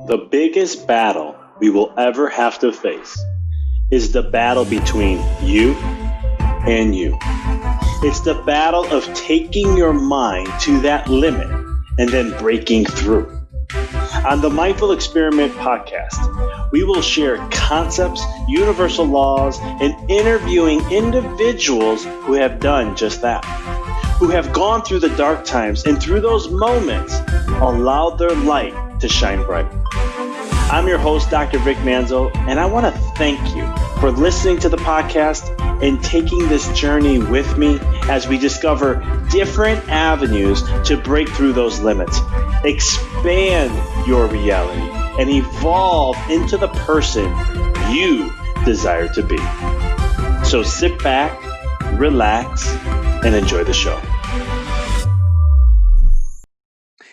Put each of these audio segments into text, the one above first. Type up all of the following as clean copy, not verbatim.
The biggest battle we will ever have to face is the battle between you and you. It's the battle of taking your mind to that limit and then breaking through. On the Mindful Experiment podcast, we will share concepts, universal laws, and interviewing individuals who have done just that, who have gone through the dark times and through those moments allowed their light to shine bright. I'm your host, Dr. Vic Manzo, and I want to thank you for listening to the podcast and taking this journey with me as we discover different avenues to break through those limits, expand your reality, and evolve into the person you desire to be. So sit back, relax, and enjoy the show.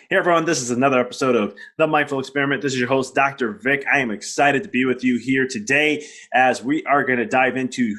Hey everyone, this is another episode of The Mindful Experiment. This is your host, Dr. Vic. I am excited to be with you here today as we are going to dive into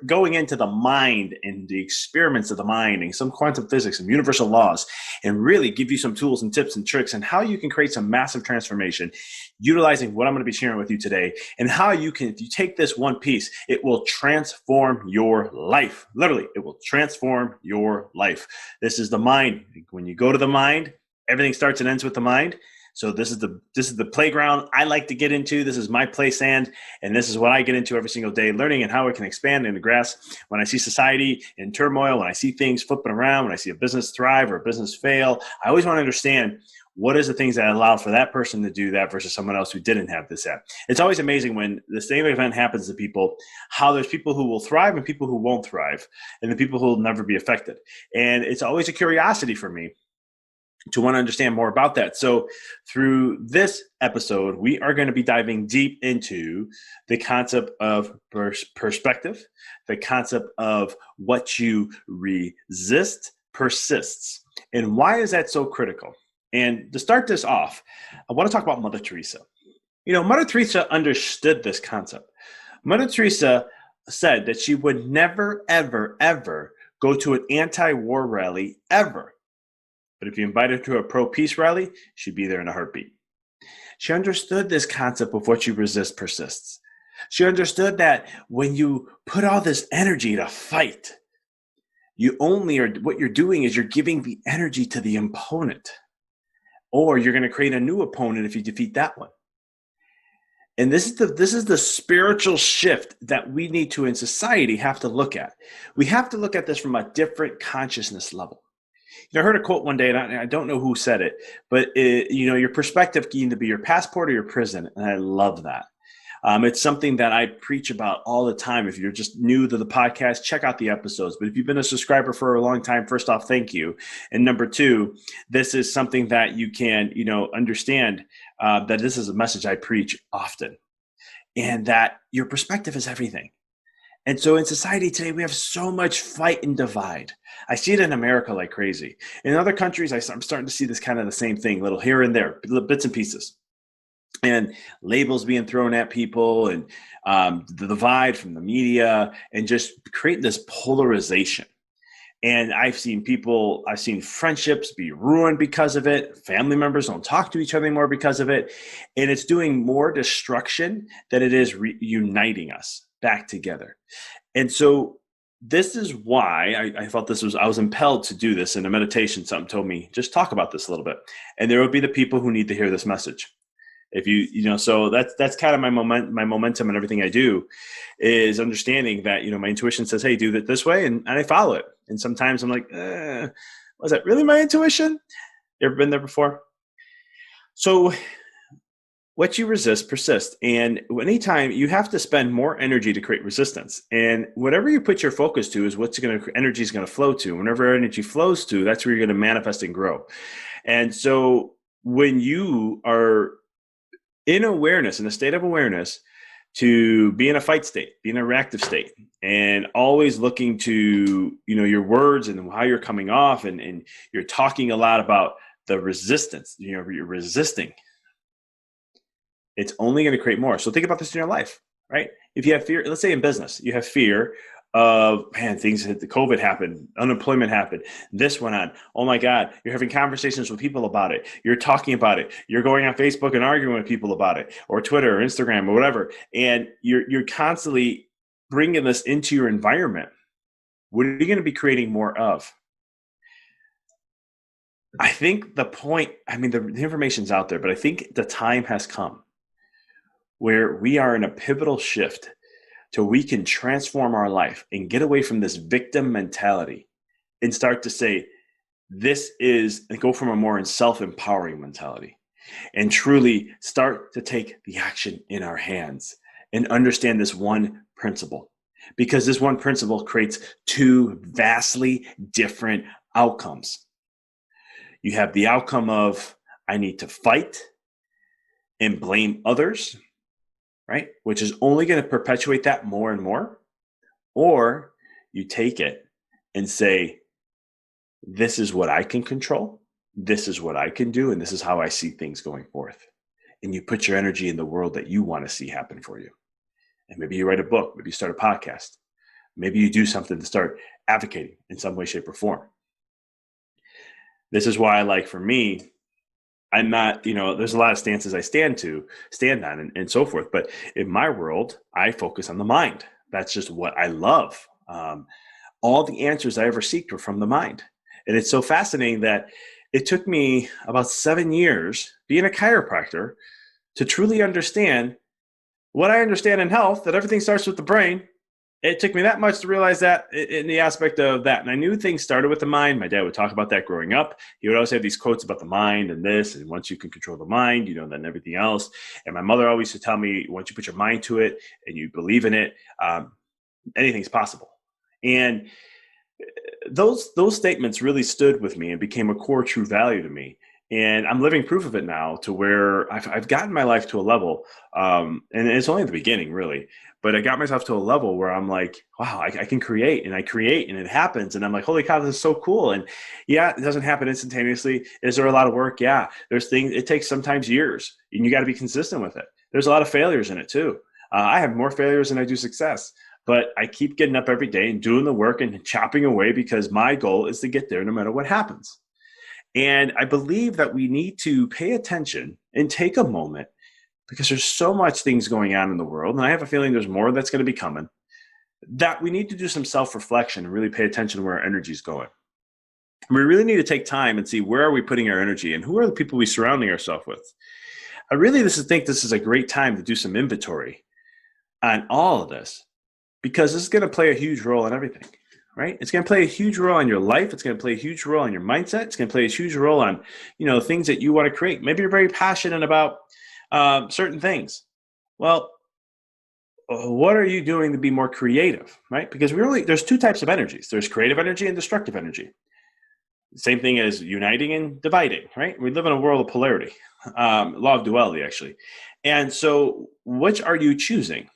going into the mind and the experiments of the mind and some quantum physics and universal laws, and really give you some tools and tips and tricks and how you can create some massive transformation utilizing what I'm going to be sharing with you today, and how you can, if you take this one piece, it will transform your life. Literally, it will transform your life. This is the mind. When you go to the mind, everything starts and ends with the mind. So this is the playground I like to get into. This is my play sand, and this is what I get into every single day, learning and how it can expand and grasp. When I see society in turmoil, when I see things flipping around, when I see a business thrive or a business fail, I always want to understand what is the things that allow for that person to do that versus someone else who didn't have this app. It's always amazing when the same event happens to people, how there's people who will thrive and people who won't thrive, and the people who will never be affected. And it's always a curiosity for me to want to understand more about that. So through this episode, we are going to be diving deep into the concept of perspective, the concept of what you resist persists. And why is that so critical? And to start this off, I want to talk about Mother Teresa. You know, Mother Teresa understood this concept. Mother Teresa said that she would never, ever, ever go to an anti-war rally ever. But if you invite her to a pro-peace rally, she'd be there in a heartbeat. She understood this concept of what you resist persists. She understood that when you put all this energy to fight, what you're doing is you're giving the energy to the opponent, or you're going to create a new opponent if you defeat that one. And this is the spiritual shift that we need to, in society, have to look at. We have to look at this from a different consciousness level. You know, I heard a quote one day, and I don't know who said it, but your perspective can either be your passport or your prison, and I love that. It's something that I preach about all the time. If you're just new to the podcast, check out the episodes. But if you've been a subscriber for a long time, first off, thank you. And number two, this is something that you can, understand that this is a message I preach often, and that your perspective is everything. And so in society today, we have so much fight and divide. I see it in America like crazy. In other countries, I'm starting to see this kind of the same thing, little here and there, little bits and pieces. And labels being thrown at people, and the divide from the media, and just creating this polarization. And I've seen friendships be ruined because of it. Family members don't talk to each other anymore because of it. And it's doing more destruction than it is uniting us back together. And so this is why I felt I was impelled to do this in a meditation. Something told me, just talk about this a little bit. And there will be the people who need to hear this message. If so that's kind of my momentum and everything I do is understanding that, my intuition says, hey, do it this way. And I follow it. And sometimes I'm like, was that really my intuition? You ever been there before? So what you resist persists. And anytime you have to spend more energy to create resistance, and whatever you put your focus to is energy is going to flow to. Whenever energy flows to, that's where you're going to manifest and grow. And so when you are in awareness, in a state of awareness, to be in a fight state, be in a reactive state, and always looking to, your words and how you're coming off, and you're talking a lot about the resistance, you're resisting. It's only going to create more. So think about this in your life, right? If you have fear, let's say in business, you have fear of, man, things hit, the COVID happened, unemployment happened, this went on. Oh my God, you're having conversations with people about it. You're talking about it. You're going on Facebook and arguing with people about it, or Twitter or Instagram or whatever. And you're constantly bringing this into your environment. What are you going to be creating more of? I think the point, I mean, the information's out there, but I think the time has come where we are in a pivotal shift to we can transform our life and get away from this victim mentality and start to say, this is, and go from a more self-empowering mentality and truly start to take the action in our hands and understand this one principle. Because this one principle creates two vastly different outcomes. You have the outcome of, I need to fight and blame others, right? Which is only going to perpetuate that more and more. Or you take it and say, this is what I can control. This is what I can do. And this is how I see things going forth. And you put your energy in the world that you want to see happen for you. And maybe you write a book, maybe you start a podcast, maybe you do something to start advocating in some way, shape, or form. This is why, like, for me, I'm not, there's a lot of stances I stand on and so forth. But in my world, I focus on the mind. That's just what I love. All the answers I ever seeked were from the mind. And it's so fascinating that it took me about 7 years being a chiropractor to truly understand what I understand in health, that everything starts with the brain. It took me that much to realize that in the aspect of that. And I knew things started with the mind. My dad would talk about that growing up. He would always have these quotes about the mind and this, and once you can control the mind, then everything else. And my mother always used to tell me, once you put your mind to it and you believe in it, anything's possible. And those statements really stood with me and became a core true value to me. And I'm living proof of it now, to where I've gotten my life to a level, and it's only the beginning, really, but I got myself to a level where I'm like, wow, I can create, and I create, and it happens. And I'm like, holy cow, this is so cool. And yeah, it doesn't happen instantaneously. Is there a lot of work? Yeah, there's things, it takes sometimes years, and you got to be consistent with it. There's a lot of failures in it too. I have more failures than I do success, but I keep getting up every day and doing the work and chopping away, because my goal is to get there no matter what happens. And I believe that we need to pay attention and take a moment, because there's so much things going on in the world. And I have a feeling there's more that's going to be coming, that we need to do some self-reflection and really pay attention to where our energy is going. And we really need to take time and see, where are we putting our energy, and who are the people we surrounding ourselves with? I really think this is a great time to do some inventory on all of this, because this is going to play a huge role in everything. Right? It's going to play a huge role in your life. It's going to play a huge role in your mindset. It's going to play a huge role on, things that you want to create. Maybe you're very passionate about certain things. Well, what are you doing to be more creative, right? Because there's two types of energies. There's creative energy and destructive energy. Same thing as uniting and dividing, right? We live in a world of polarity, law of duality, actually. And so which are you choosing?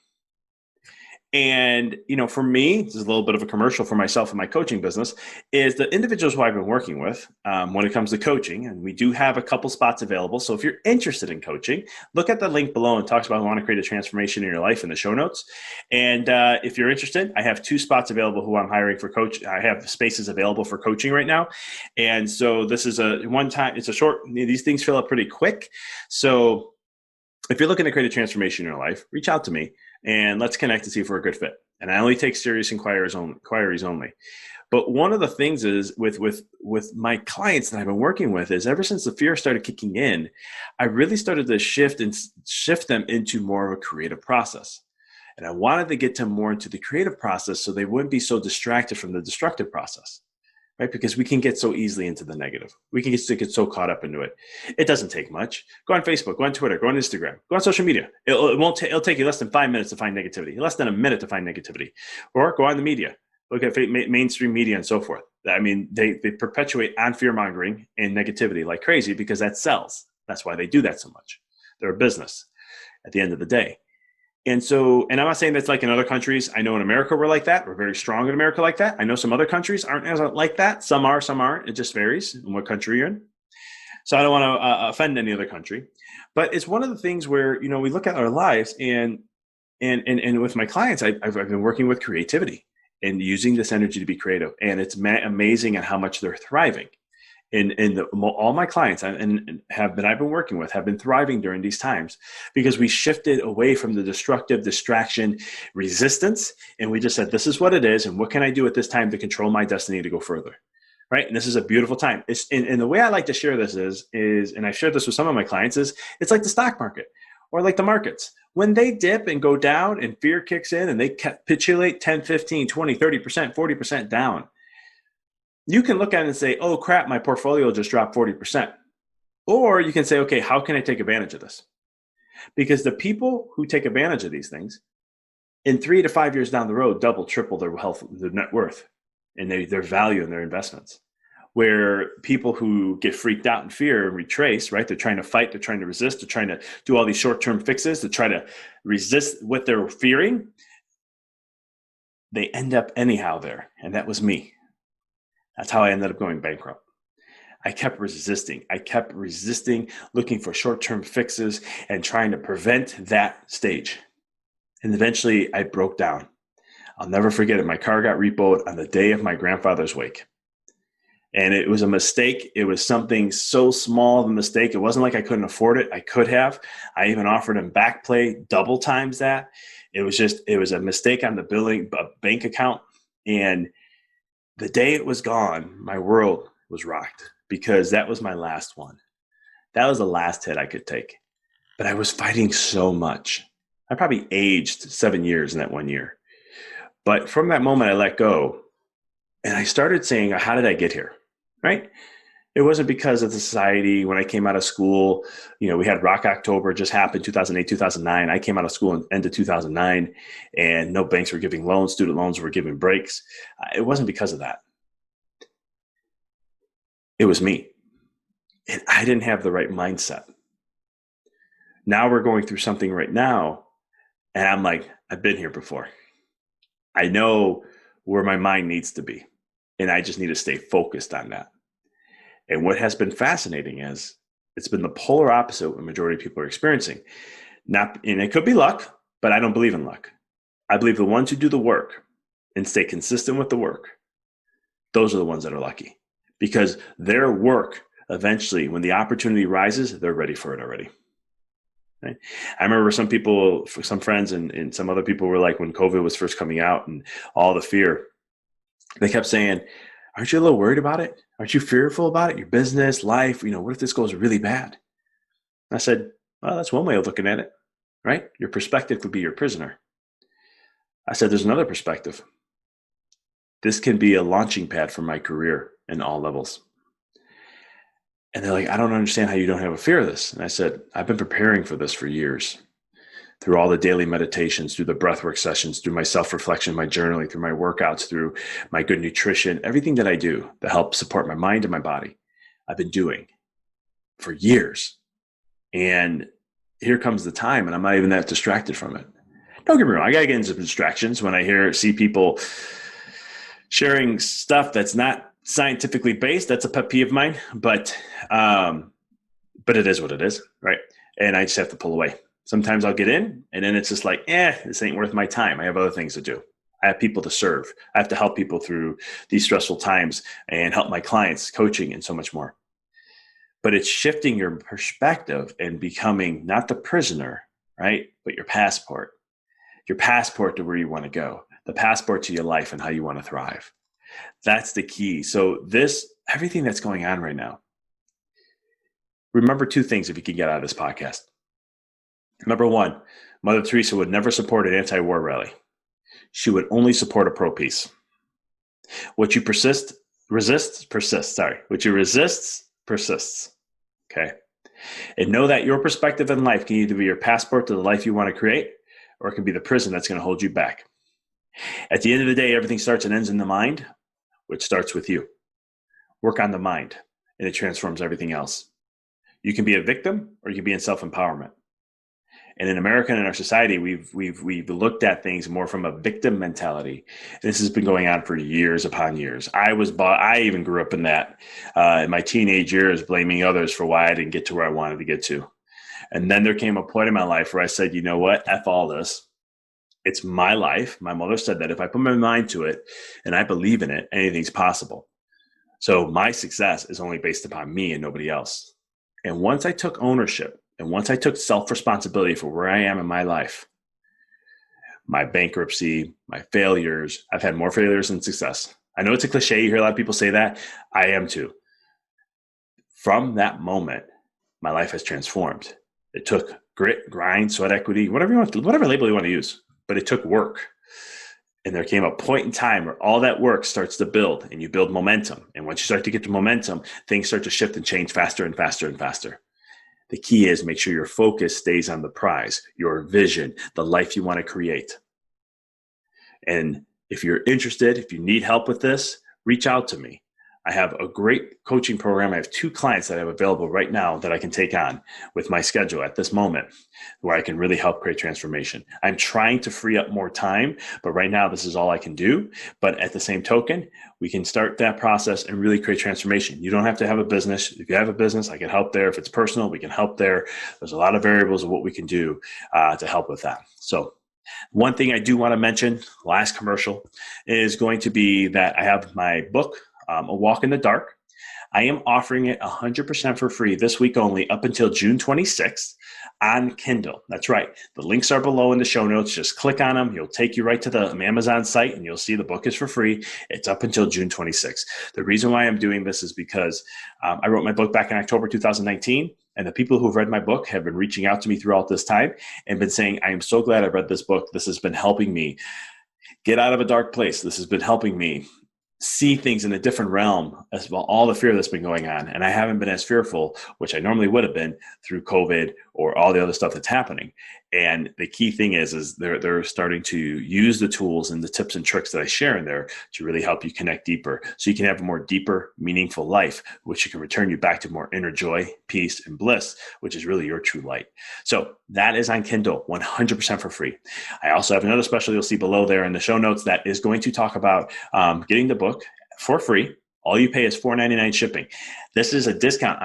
And, for me, this is a little bit of a commercial for myself and my coaching business, is the individuals who I've been working with when it comes to coaching. And we do have a couple spots available. So if you're interested in coaching, look at the link below. It talks about how to create a transformation in your life in the show notes. And if you're interested, I have 2 spots available who I'm hiring for coach. I have spaces available for coaching right now. And so this is it's a short, these things fill up pretty quick. So if you're looking to create a transformation in your life, reach out to me and let's connect and see if we're a good fit. And I only take serious inquiries only. But one of the things is with my clients that I've been working with is, ever since the fear started kicking in, I really started to shift them into more of a creative process. And I wanted to get them more into the creative process so they wouldn't be so distracted from the destructive process. Right? Because we can get so easily into the negative. We can get so caught up into it. It doesn't take much. Go on Facebook, go on Twitter, go on Instagram, go on social media. It'll take you less than 5 minutes to find negativity, less than a minute to find negativity. Or go on the media, look at mainstream media and so forth. I mean, they perpetuate on fear-mongering and negativity like crazy, because that sells. That's why they do that so much. They're a business at the end of the day. And I'm not saying that's like in other countries. I know in America we're like that. We're very strong in America like that. I know some other countries aren't as like that. Some are, some aren't. It just varies in what country you're in. So I don't want to offend any other country. But it's one of the things where, we look at our lives and with my clients, I've been working with creativity. and using this energy to be creative. And it's amazing at how much they're thriving. All my clients I've been working with have been thriving during these times because we shifted away from the destructive distraction resistance. And we just said, this is what it is. And what can I do at this time to control my destiny to go further? Right. And this is a beautiful time. And the way I like to share this is, and I shared this with some of my clients, is it's like the stock market or like the markets. When they dip and go down and fear kicks in and they capitulate 10, 15, 20, 30%, 40% down, you can look at it and say, oh crap, my portfolio just dropped 40%. Or you can say, okay, how can I take advantage of this? Because the people who take advantage of these things in 3 to 5 years down the road, double, triple their wealth, their net worth, and their value in their investments. Where people who get freaked out in fear and retrace, right? They're trying to fight, they're trying to resist, they're trying to do all these short-term fixes to try to resist what they're fearing. They end up anyhow there. And that was me. That's how I ended up going bankrupt. I kept resisting, looking for short-term fixes and trying to prevent that stage. And eventually I broke down. I'll never forget it. My car got repoed on the day of my grandfather's wake. And it was a mistake. It was something so small of a mistake. It wasn't like I couldn't afford it. I could have. I even offered him back pay double times that. It was a mistake on the bank account. And the day it was gone, my world was rocked because that was my last one. That was the last hit I could take. But I was fighting so much. I probably aged 7 years in that 1 year. But from that moment, I let go and I started saying, how did I get here? Right? It wasn't because of the society. When I came out of school, we had Rock October just happened, 2008, 2009. I came out of school in end of 2009 and no banks were giving loans. Student loans were giving breaks. It wasn't because of that. It was me. And I didn't have the right mindset. Now we're going through something right now. And I'm like, I've been here before. I know where my mind needs to be. And I just need to stay focused on that. And what has been fascinating is it's been the polar opposite what the majority of people are experiencing. And it could be luck, but I don't believe in luck. I believe the ones who do the work and stay consistent with the work, those are the ones that are lucky. Because their work, eventually, when the opportunity rises, they're ready for it already. Right? I remember some friends and some other people were like, when COVID was first coming out and all the fear, they kept saying, aren't you a little worried about it? Aren't you fearful about it? Your business, life, what if this goes really bad? And I said, well, that's one way of looking at it, right? Your perspective could be your prisoner. I said, there's another perspective. This can be a launching pad for my career in all levels. And they're like, I don't understand how you don't have a fear of this. And I said, I've been preparing for this for years. Through all the daily meditations, through the breathwork sessions, through my self-reflection, my journaling, through my workouts, through my good nutrition, everything that I do to help support my mind and my body, I've been doing for years. And here comes the time, and I'm not even that distracted from it. Don't get me wrong, I got to get into distractions when I see people sharing stuff that's not scientifically based. That's a pet peeve of mine, but it is what it is, right? And I just have to pull away. Sometimes I'll get in and then it's just like, this ain't worth my time. I have other things to do. I have people to serve. I have to help people through these stressful times and help my clients, coaching, and so much more. But it's shifting your perspective and becoming not the prisoner, right? But your passport to where you want to go, the passport to your life and how you want to thrive. That's the key. So everything that's going on right now, remember two things if you can get out of this podcast. Number one, Mother Teresa would never support an anti-war rally. She would only support a pro-peace. What you resist, persists. Okay. And know that your perspective in life can either be your passport to the life you want to create, or it can be the prison that's going to hold you back. At the end of the day, everything starts and ends in the mind, which starts with you. Work on the mind, and it transforms everything else. You can be a victim, or you can be in self-empowerment. And in America and in our society, we've looked at things more from a victim mentality. This has been going on for years upon years. I even grew up in that in my teenage years, blaming others for why I didn't get to where I wanted to get to. And then there came a point in my life where I said, you know what? F all this. It's my life. My mother said that if I put my mind to it and I believe in it, anything's possible. So my success is only based upon me and nobody else. And once I took ownership and once I took self-responsibility for where I am in my life, my bankruptcy, my failures, I've had more failures than success. I know it's a cliche. You hear a lot of people say that. I am too. From that moment, my life has transformed. It took grit, grind, sweat equity, whatever label you want to use, but it took work. And there came a point in time where all that work starts to build and you build momentum. And once you start to get to momentum, things start to shift and change faster and faster and faster. The key is make sure your focus stays on the prize, your vision, the life you want to create. And if you're interested, if you need help with this, reach out to me. I have a great coaching program. I have 2 clients that I have available right now that I can take on with my schedule at this moment where I can really help create transformation. I'm trying to free up more time, but right now this is all I can do. But at the same token, we can start that process and really create transformation. You don't have to have a business. If you have a business, I can help there. If it's personal, we can help there. There's a lot of variables of what we can do to help with that. So one thing I do want to mention, last commercial, is going to be that I have my book, A Walk in the Dark. I am offering it 100% for free this week only up until June 26th on Kindle. That's right. The links are below in the show notes. Just click on them. It'll take you right to the Amazon site and you'll see the book is for free. It's up until June 26th. The reason why I'm doing this is because I wrote my book back in October 2019. And the people who've read my book have been reaching out to me throughout this time and been saying, I am so glad I read this book. This has been helping me get out of a dark place. This has been helping me see things in a different realm as well, all the fear that's been going on. And I haven't been as fearful, which I normally would have been through COVID or all the other stuff that's happening. And the key thing is they're starting to use the tools and the tips and tricks that I share in there to really help you connect deeper so you can have a more deeper, meaningful life, which can return you back to more inner joy, peace, and bliss, which is really your true light. So that is on Kindle, 100% for free. I also have another special you'll see below there in the show notes that is going to talk about getting the book for free. All you pay is $4.99 shipping. This is a discount.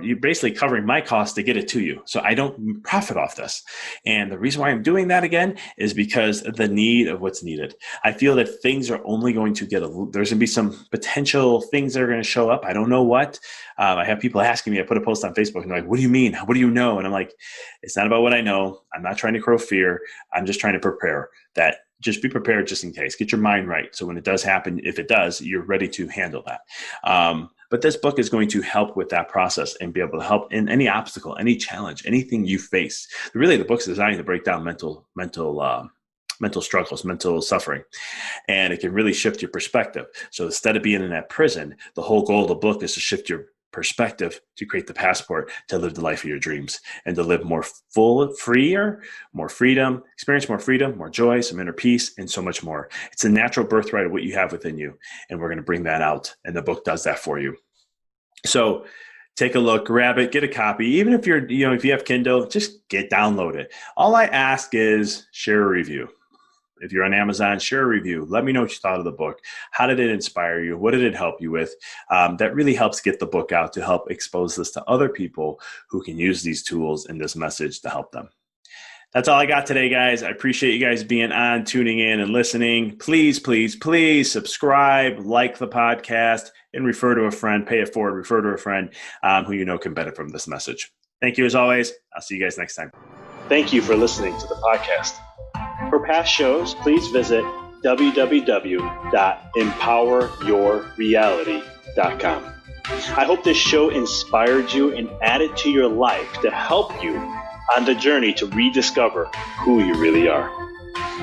You're basically covering my cost to get it to you. So I don't profit off this. And the reason why I'm doing that again is because of the need of what's needed. I feel that things are only going to there's going to be some potential things that are going to show up. I don't know what. I have people asking me, I put a post on Facebook and they're like, what do you mean? What do you know? And I'm like, it's not about what I know. I'm not trying to grow fear. I'm just trying to prepare that. Just be prepared just in case. Get your mind right. So when it does happen, if it does, you're ready to handle that. But this book is going to help with that process and be able to help in any obstacle, any challenge, anything you face. Really, the book's designed to break down mental struggles, mental suffering, and it can really shift your perspective. So instead of being in that prison, the whole goal of the book is to shift your perspective to create the passport to live the life of your dreams and to live more freer, more freedom, experience more freedom, more joy, some inner peace, and so much more. It's a natural birthright of what you have within you. And we're going to bring that out. And the book does that for you. So take a look, grab it, get a copy. Even if if you have Kindle, just download it. All I ask is share a review. If you're on Amazon, share a review. Let me know what you thought of the book. How did it inspire you? What did it help you with? That really helps get the book out to help expose this to other people who can use these tools and this message to help them. That's all I got today, guys. I appreciate you guys being on, tuning in, and listening. Please, please, please subscribe, like the podcast, and refer to a friend. Pay it forward. Refer to a friend who you know can benefit from this message. Thank you as always. I'll see you guys next time. Thank you for listening to the podcast. For past shows, please visit www.empoweryourreality.com. I hope this show inspired you and added to your life to help you on the journey to rediscover who you really are.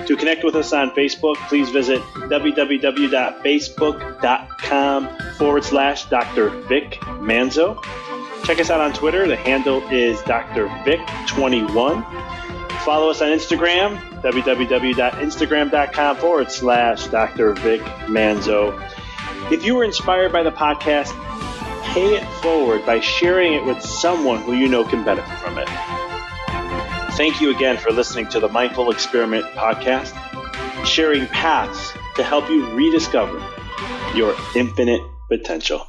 To connect with us on Facebook, please visit www.facebook.com/Dr. Vic Manzo. Check us out on Twitter. The handle is Dr. Vic21. Follow us on Instagram, www.instagram.com/Dr. Vic Manzo. If you were inspired by the podcast, pay it forward by sharing it with someone who you know can benefit from it. Thank you again for listening to the Mindful Experiment podcast, sharing paths to help you rediscover your infinite potential.